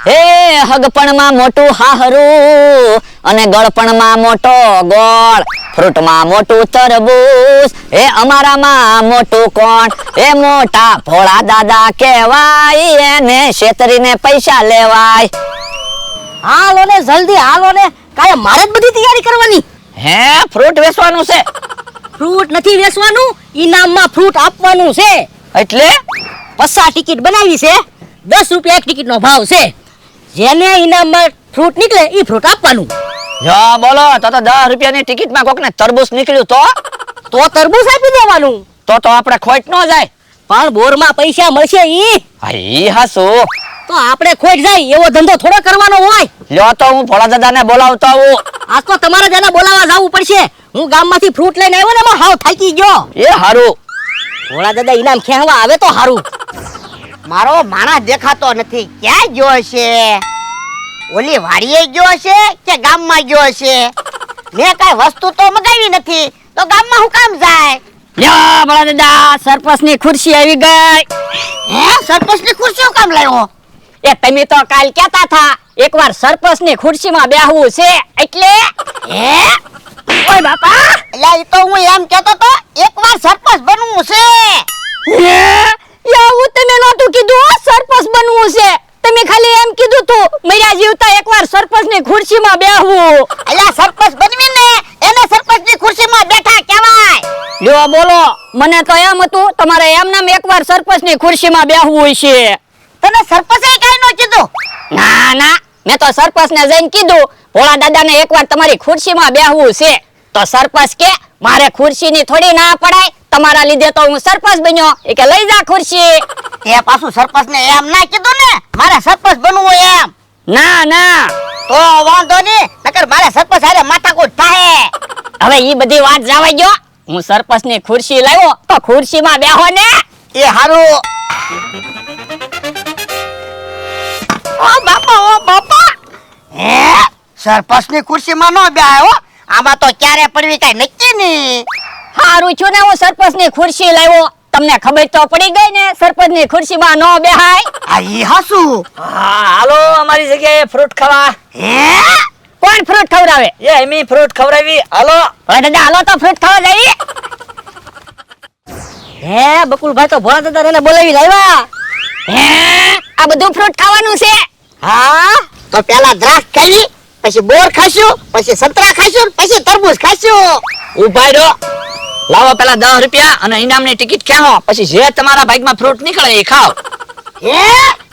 હે હગપણમાં મોટું હાહરું અને ગળપણમાં મોટો ગોળ, ફ્રૂટમાં મોટું તરબૂચ, હે અમારામાં મોટું કોણ? હે મોટા ભોળા દાદા કહેવાય, એને છેતરીને પૈસા લેવાય. હાલો ને જલ્દી હાલો ને, કાય મારે જ બધી તૈયારી કરવાની. હે ફ્રૂટ વેચવાનું છે? ફ્રૂટ નથી વેચવાનું, ઇનામમાં ફ્રૂટ આપવાનું છે. એટલે 50 ટિકિટ બનાવી છે, 10 રૂપિયા એક ટિકિટનો ભાવ છે. જેને ઇનામમાં ફ્રૂટ નીકળે ઈ ફ્રૂટ આપવાનું. જો બોલો તો 10 રૂપિયાની ટિકિટમાં કોકને તરબૂચ નીકળ્યું તો તરબૂચ આપી દેવાનું. તો આપણે ખોટ ન જાય. પણ બોરમાં પૈસા મળશે ઈ. હા ઈ હાસુ. તો આપણે ખોટ જાય એવો ધંધો થોડો કરવાનો હોય. લ્યો તો હું ભોળા દાદાને બોલાવતો આવું. આ તો તમારે તેને બોલાવવા જવું પડશે. હું ગામમાંથી ફ્રૂટ લઈને આવ્યો ને એમાં હાવ થાકી ગયો. એ હારું. ભોળા દાદા ઇનામ ખેંચવા આવે તો હારું. મારો માણસ દેખાતો નથી, ક્યાં ગયો છે? ઓલી વાડીએ ગયો છે કે ગામમાં ગયો છે? મેં કઈ વસ્તુ તો મગાવી નથી, તો ગામમાં હું કામ જાય? લ્યો ભોળા દાદા, સરપંચની ખુરશી આવી ગઈ. હે, સરપંચની ખુરશી હું કામ લાવ્યો? એ તમે તો કાલ કહેતા હતા એકવાર સરપંચની ખુરશીમાં બેહવું છે, એટલે હે ઓય બાપા, એટલે ઈ તો હું એમ કહેતો તો એકવાર સરપંચ બનવું છે. એવું તમે નહોતું કીધું સરપંચ બનવું છે. તમે ખાલી એમ કીધું તું મર્યા જીવતા એકવાર સરપંચની ખુરશીમાં બેહવું. એટલે સરપંચ બનવી ને એને સરપંચની ખુરશીમાં બેઠા કહેવાય. લ્યો બોલો, મને તો એમ હતું તમારે એમ નામ એકવાર સરપંચની ખુરશીમાં બેહવું છે. તને સરપંચે કઈ ન કીધું? ના ના, મેં તો સરપંચને જઈને કીધું ભોળા દાદાને એકવાર તમારી ખુરશીમાં બેહવું છે. તો સરપંચ કે મારે ખુરશીની થોડી ના પડાય, તમારા લીધે તો હું સરપંચ બન્યો. એ કે લઈ જા ખુરશી. તે પાછું સરપંચને એમ ના કીધું ને મારે સરપંચ બનવું હોય એમ? ના ના, તો વાંધો નહીં, નકર મારે સરપંચ હારે માથાકૂટ થાય. હવે ઈ બધી વાત જવા ગયો. હું સરપંચની ખુરશી લાવ્યો તો ખુરશીમાં બેહો ને. એ હારું. ઓ બાપા, હે સરપંચની ખુરશીમાં નો બેહાય હો. આમાં તો ક્યારે પડવી કઈ નક્કી નહીં. હારું છું ને હું સરપંચની ખુરશી લાવ્યો. તમને ખબર તો પડી ગઈ ને સરપંચની ખુરશીમાં નો બેહાય. આ ઈ હાસુ. હા હાલો અમારી જગ્યાએ ફ્રૂટ ખાવા. હે કોણ ફ્રૂટ ખવડાવે? એ એમી ફ્રૂટ ખવડાવી. હાલો ભોળા દાદા, હાલો તો ફ્રૂટ ખાવા જઈએ. હે બકુલભાઈ તો ભોળા દાદા એને બોલાવી લાવ્યા. હે આ બધું ફ્રૂટ ખાવાનું છે? હા, તો પેલા દ્રાક્ષ ખાવી, પછી બોર ખાશું, પછી સંતરા ખાશું, પછી તરબૂચ ખાશું. ઉભા રહો, લાવો પેલા 10 રૂપિયા અને ઇનામની ટિકિટ ખેંચો, પછી જે તમારા ભાગમાં ફ્રૂટ નીકળે એ ખાઓ. હે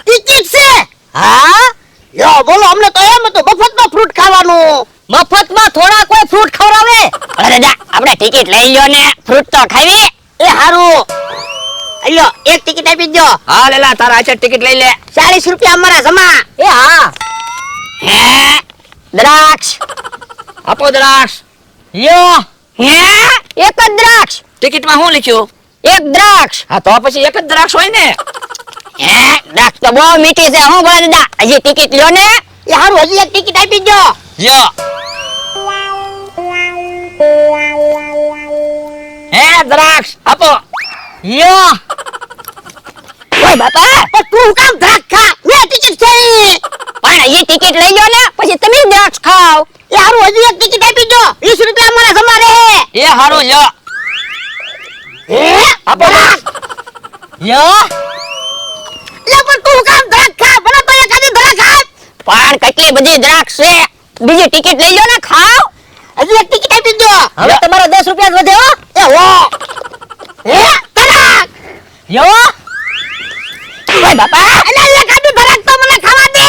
ટિકિટ છે? હા યો બોલો, અમને તો એમ હતું મફતમાં ફ્રૂટ ખાવાનું. મફતમાં થોડા કોઈ ફ્રૂટ ખવડાવે? ભોળા દાદા, આપણે ટિકિટ લઈ લ્યો ને ફ્રૂટ તો ખાવી. એ હારું, અલ્યો એક ટિકિટ આપી દો. હા લેલા, તારા આચે ટિકિટ લઈ લે. 40 રૂપિયા અમારા જમા. એ હા. હે દ્રાક્ષ આપો, દ્રાક્ષ યો હે એક જ દ્રાક્ષ. ટિકિટમાં શું લખ્યું? એક દ્રાક્ષ. હા તો પછી એક જ દ્રાક્ષ હોય ને. હે દ્રાક્ષ તો બહુ મીઠી છે. હું ભોળા દાદા, હજી ટિકિટ લ્યો ને. એ હારું, હજી એક ટિકિટ આપી દો. લ્યો. હે દ્રાક્ષ આપો. યો ઓય બાપા, પણ તું કામ દ્રાક્ષ ખા? મેં ટિકિટ છે. પણ હજી ટિકિટ લઈ લ્યો ને, પછી તમે દ્રાક્ષ ખાઓ. એ હારું, હજી એક ટિકિટ આપી દો. 20 રૂપિયા અમારા જમા રહે. એ હારું લ્યો. હે આપો દ્રાક્ષ. યો લે પણ તું કામ દ્રાક્ષ ખા? બને તો એકાદી દ્રાક્ષ આપ. પણ કેટલી બધી દ્રાક્ષ છે, બીજી ટિકિટ લઈ લ્યો ને, ખાઓ. હજી એક ટિકિટ આપી દો. હવે તમારા 10 રૂપિયા જ વધે હો. એ હો. હે દ્રાક્ષ. યો ઓય બાપા, અલે એકાદી દ્રાક્ષ તો મને ખાવા દે.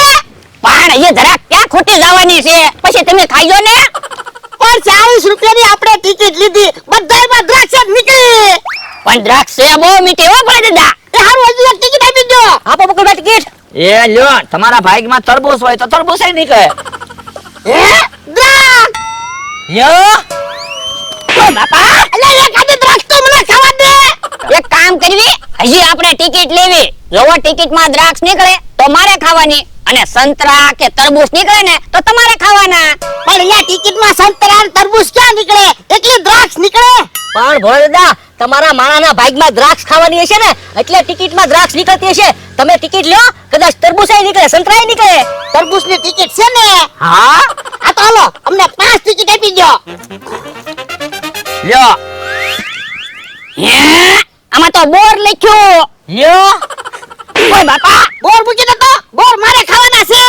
પણ એ દ્રાક્ષ ક્યાં ખોટી જવાની છે, પછી તમે ખાઈજો ને. પણ 40 રૂપિયાની આપણે ટિકિટ લીધી, બધાયમાં દ્રાક્ષ જ નીકળી. પણ દ્રાક્ષ છે બહુ મીઠી હો ભોળા દાદા. એ હારું, હજી એક ટિકિટ આપી દો. આપો બકુલભાઈ ટિકિટ. એ લ્યો, તમારા ભાગમાં તરબૂચ હોય તો તરબૂચ નીકળે. હે દ્રાક્ષ. યો ઓય બાપા, અલે એકાદી દ્રાક્ષ તો મને ખાવા દે. એક કામ કરવી, હજી આપણે ટિકિટ લેવી. જો ટિકિટમાં દ્રાક્ષ નીકળે તો મારે ખાવાની, અને સંતરા કે તરબૂચ નીકળે ને તો તમારે ખાવાના. પણ અહીંયા ટિકિટમાં સંતરા અને તરબૂચ ક્યાં નીકળે? એકલી દ્રાક્ષ નીકળે. પણ ભોળા દાદા, તમારા માણાના ભાગમાં દ્રાક્ષ ખાવાની હશે ને, એટલે ટિકિટમાં દ્રાક્ષ નીકળતી હશે. તમે ટિકિટ લ્યો, કદાચ તરબૂચાઈ નીકળે, સંતરાય નીકળે. તરબૂચની ટિકિટ છે ને? હા આ તો હાલો અમને 5 ટિકિટ આપી દો. લ્યો હે આમાં તો બોર લખ્યું. લ્યો ઓય બાપા, બોર મૂકી દો તો, બોર મારે ખાવાના છે.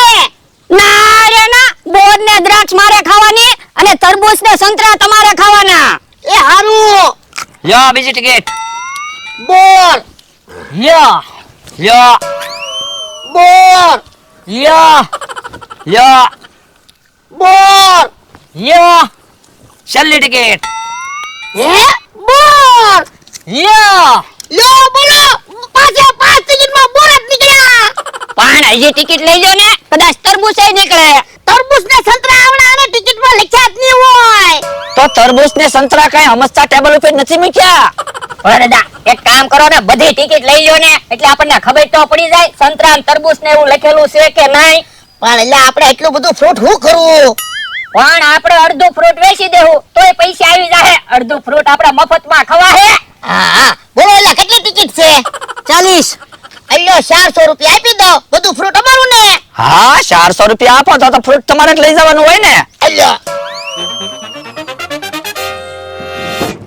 ના રે ના, બોર ને દ્રાક્ષ મારે ખાવાની અને તરબૂચ ને સંતરા તમારે ખાવાના. એ હારું. લ્યો બીજી ટિકિટ બોર લ્યો લ્યો બોર લ્યો લ્યો બોર. લ્યો છેલ્લી ટિકિટ હે બોર. લ્યો. લ્યો બોલો, પાછા 5 ટિકિટમાં બોર જ નીકળ્યા. પણ હજી ટિકિટ લઈ લો ને, કદાચ તરબૂચાઈ નીકળે. તરબૂચ ને સંતરા આવડા અને ટિકિટમાં લખ્યા જ નહીં હોય. તો તરબૂચ ને સંતરા કઈ હમસતા ટેબલ ઉપર નથી મૂક્યા. અરે દાદા, એક કામ કરો ને, બધી ટિકિટ લઈ લો ને, એટલે આપણને ખબર તો પડી જાય સંતરા અને તરબૂચ ને એવું લખેલું છે કે નહીં. પણ એટલે આપણે એટલું બધું ફ્રૂટ હું કરું? પણ આપણે અડધું ફ્રૂટ વેચી દેવું તોય પૈસા આવી જાય. અડધું ફ્રૂટ આપણે મફતમાં ખવા હે. હા બોલો, એટલે કેટલી ટિકિટ છે? 40. અલ્યો 400 રૂપિયા આપી દો, બધું ફ્રૂટ અમારું ને. હા 400 રૂપિયા આપો તો ફ્રૂટ તમારે જ લઈ જવાનું હોય ને. અલ્યો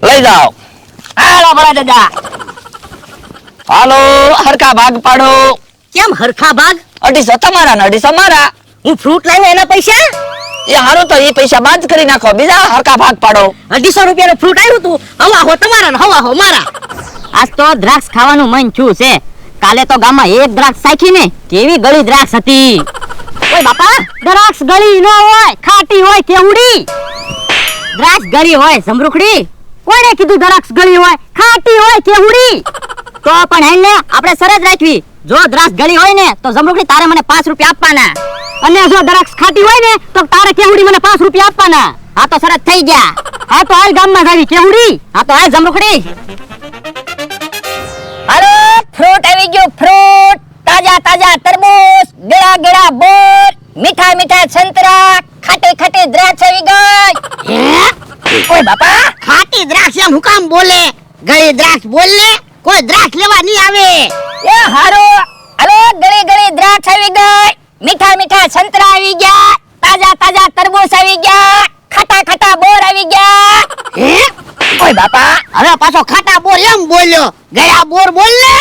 લઈ જાઓ. હાલો ભલા દાદા. હાલો હરખા ભાગ પાડો. કેમ હરખા ભાગ? 250 તમારા ને 250 મારા. હું ફ્રૂટ લાવ્યો એના પૈસા એ હારું તો એ પૈસા બાદ કરી નાખો, બીજા હરખા ભાગ પાડો. 250 રૂપિયાનું ફ્રૂટ આવ્યું તું, હવા હો તમારા ને હવા હો મારા. આજ તો દ્રાક્ષ ખાવાનું મન થયું છે. કાલે તો ગામમાં એક દ્રાક્ષ સાખી ને, કેવી ગળી દ્રાક્ષ હતી. ઓય બાપા, દ્રાક્ષ ગળી ન હોય, ખાટી હોય કેવડી. દ્રાક્ષ ગળી હોય જમરૂખડી. કોણે કીધું દ્રાક્ષ ગળી હોય? ખાટી હોય કેવડી. તો પણ હેને આપણે શરત રાખવી, જો દ્રાક્ષ ગળી હોય ને તો જમરૂખડી તારે મને 5 રૂપિયા આપવાના, અને જો દ્રાક્ષ ખાટી હોય ને તો તારે કેવડી મને 5 રૂપિયા આપવાના. હા તો શરત થઈ ગયા. હા તો હાલ ગામમાં જાવી કેવડી. હા તો હાલ જમરૂખડી. હાલો ફ્રૂટ આવી ગયું, ફ્રૂટ. તાજા તાજા તરબૂચ, ગળા ગળા બોર, મીઠા મીઠા સંતરા, ખાટી ખાટી દ્રાક્ષ આવી ગઈ. હે ઓય બાપા, ખાટી દ્રાક્ષ એમ હું કામ બોલે? ગળી દ્રાક્ષ બોલ ને, કોઈ દ્રાક્ષ લેવા નહીં આવે. એ હારો. હાલો ગળી ગળી દ્રાક્ષ આવી ગઈ, મીઠા મીઠા સંતરા આવી ગયા, તાજા તાજા તરબૂચ આવી ગયા, ખાટા ખાટા બોર આવી ગયા. હે ઓય બાપા, હવે પાછો ખાટા બોર એમ બોલ્યો, ગયા બોર બોલ ને.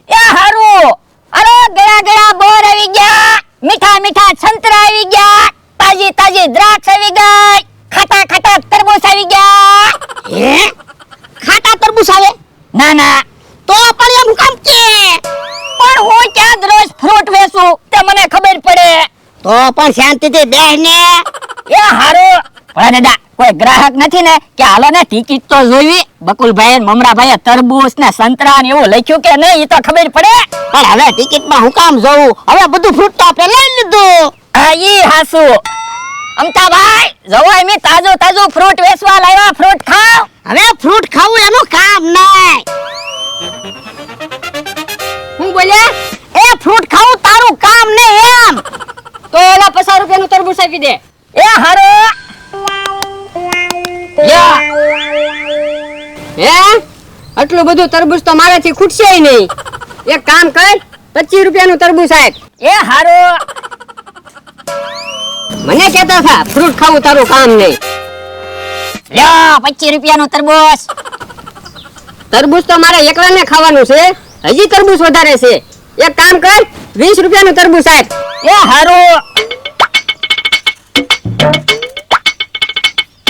એ હારું. હાલો ગળા ગળા બોર આવી ગયા, મીઠા મીઠા સંતરા આવી ગયા, તાજી તાજી દ્રાક્ષ આવી ગઈ, ખાટા ખાટા તરબૂચ આવી ગયા. હે ખાટા તરબૂચ આવે? ના ના, તો પણ એમ હું કામ કે? પણ હું ક્યાં રોજ ફ્રૂટ વેચું તે મને ખબર પડે. તો પણ શાંતિથી બેહ ને. એ હારું. પણ દાદા, કોઈ ગ્રાહક નથી ને કે હાલો ને ટિકિટ તો જોઈવી. બકુલભાઈ ને મમરાભાઈ તરબૂચ ને સંતરા ને એવું લખ્યું કે નહીં એ તો ખબર પડે. પણ હવે ટિકિટમાં હું કામ જોઉં? હવે બધું ફ્રૂટ તો આપણે લઈ લીધું. હા ઈ હાસુ. અમતાભાઈ જવાય મે તાજો તાજો ફ્રૂટ વેચવા લાવ્યા, ફ્રૂટ ખાવ. હવે ફ્રૂટ ખાવું એનું કામ નહીં. હું બોલે? એ ફ્રૂટ ખાવું તારું કામ નહીં એમ. તો ઓલા 50 રૂપિયાનું તરબૂચ આપી દે. એ હારો. યા. હે આટલું બધું તરબૂચ તો મારાથી ખૂટશે નહીં. એક કામ કર, 25 રૂપિયાનું તરબૂચ આપ. એ હારો. મને કહેતા હતા ફ્રૂટ ખાવું તારું કામ નહીં. લ્યો 25 રૂપિયાનું તરબૂચ. તરબૂચ તો મારે એકલાને ખાવાનું છે, હજી તરબૂચ વધારે છે. એક કામ કર, 20 રૂપિયાનું તરબૂચ આપ. એ હારું.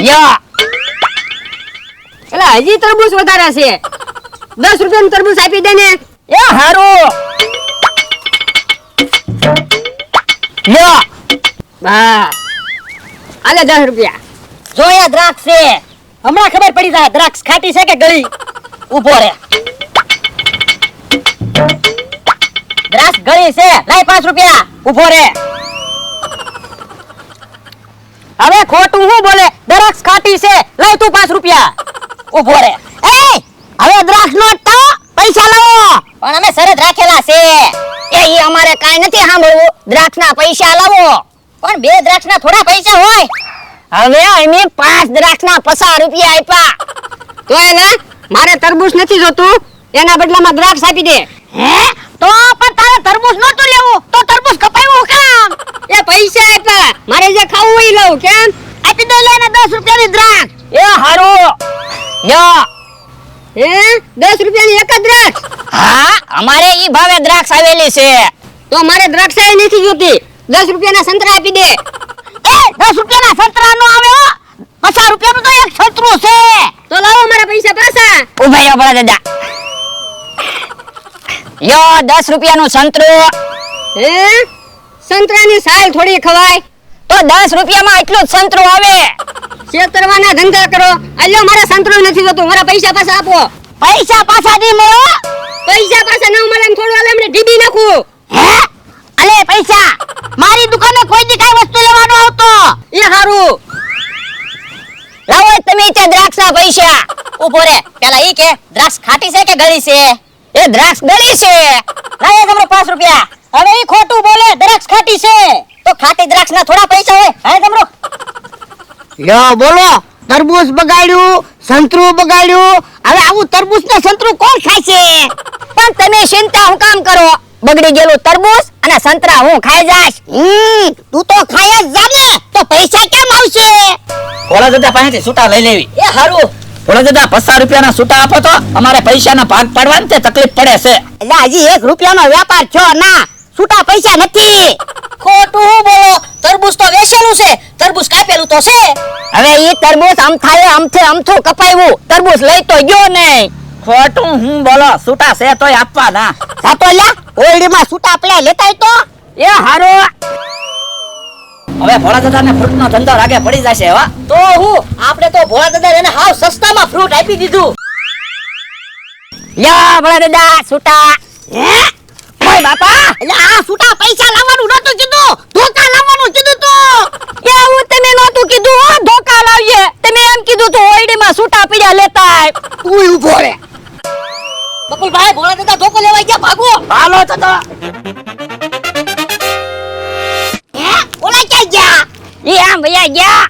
યા. એલા હજી તરબૂચ વધારે છે, 10 રૂપિયાનું તરબૂચ આપી દે ને. એ હારું. યા. બસ. આલે 10 રૂપિયા. જોયા દ્રાક્ષ છે, હમણાં ખબર પડી જાય દ્રાક્ષ ખાટી છે કે ગળી. ઉભો રે. દ્રાક્ષ ગળી છે, લાય 5 રૂપિયા. ઉભો રે. હવે ખોટું હું બોલે? દ્રાક્ષ ખાટી છે, લાય તું 5 રૂપિયા. ઉભો રે. એ હવે દ્રાક્ષ નો તો પૈસા લાવો. પણ અમે શરત રાખેલા છે. એ ઈ અમારે કાઈ નથી સાંભળવું. દ્રાક્ષના પૈસા લાવો. પણ 2 દ્રાક્ષના થોડા પૈસા હોય. હવે અમે 5 દ્રાક્ષના 50 રૂપિયા આપ્યા. તો એને મારે તરબૂચ નથી જોતું, એના બદલામાં દ્રાક્ષ આપી દે. હે તો પણ તારે તરબૂચ નહોતું લેવું તો તરબૂચ કપાયું કામ? એ પૈસા આપ્યા મારે જે ખાવું હોય લઉં કેમ આપી દે લઈને 10 રૂપિયાની દ્રાક્ષ. એ હારું લ્યો. હે 10 રૂપિયાની એક જ દ્રાક્ષ હા અમારે ઈ ભાવે દ્રાક્ષ આવેલી છે. તો મારે દ્રાક્ષાય નથી જોતી 10 રૂપિયાના સંતરા આપી દે એ 10 રૂપિયાના સંતરા નો આવે હો. 50 રૂપિયાનું તો એક સંતરું છે. તો લાવો મારા પૈસા પાછા ઉભા રહ્યો ભલા દાદા. લ્યો 10 રૂપિયાનું સંતરું. હે સંતરાની સાલ થોડી ખવાય તો 10 રૂપિયામાં એટલું જ સંતરું આવે. છેતરવાના ધંધા કરો અલ્યો મારા સંતરું નથી જોતું મારા પૈસા પાછા આપો પૈસા પાછા દી મળો. પૈસા પાછા ન મળે એમ થોડું હાલે એમને ઢીબી નાખું હે અલે પૈસા મારી દુકાને કોઈ દી કઈ વસ્તુ લેવાનો આવતો. એ હારું લાવો તમે તે દ્રાક્ષના પૈસા. ઉભો રે પેલા ઈ કે દ્રાક્ષ ખાટી છે કે ગળી છે? એ દ્રાક્ષ ગળી છે. લાવો તમારો 5 રૂપિયા. હવે ઈ ખોટું બોલે દ્રાક્ષ ખાટી છે તો ખાટી દ્રાક્ષના થોડા પૈસા હોય. હા તમારો લ્યો બોલો તરબૂચ બગાડ્યું સંતરું બગાડ્યું. હવે આવું તરબૂચ ને સંતરું કોણ ખાય છે? પણ તમે ચિંતા હું કામ કરો? બગડી ગયેલું તરબૂચ અને સંતરા હું ખાઈ જાઈશ. તું તો ખાય જ જાને તો પૈસા કેમ આવશે? ભોળા દાદા પાસેથી છૂટા લઈ લેવી. એ હારું. ભોળા દાદા 50 રૂપિયાના છૂટા આપો તો અમારે પૈસાના ભાગ પાડવાની તે તકલીફ પડે છે. એટલે હજી 1 રૂપિયાનો વેપાર છો ના છૂટા પૈસા નથી. ખોટું હું બોલો? તરબૂચ તો વેચેલું છે, તરબૂચ કાપેલું તો છે. હવે ઈ તરબૂચ આમ થાય આમથે આમથું કપાયું, તરબૂચ લઈ તો ગયો નહીં. ખોટું હું બોલો? છૂટા છે તોય આપવાના. સાતો લ્યા ઓરડીમાં છૂટા પડ્યા લેતાય તો. એ હારો. હવે ભોળા દાદાને ફ્રૂટનો ધંધો રાગે પડી જશે હો. તો હું આપણે તો ભોળા દાદા એને હાવ સસ્તામાં ફ્રૂટ આપી દીધું. યા ભોળા દાદા છૂટા. હે ઓય બાપા, એટલે આ છૂટા પૈસા લાવવાનું નહોતું કીધું, ધોકા લાવવાનું કીધું તો. એવું તમે નહોતું કીધું હો, ધોકા લાવીએ. તમે એમ કીધું તો ઓયડીમાં છૂટા પીડ્યા લેતા. તું ઊભો રે. બકુલભાઈ ભોળા દાદા ધોકો લેવા ગયા, ભાગો. હાલો તો હે ઓલા ક્યાં ગયા? ઈ આમ ભૈયા ગયા.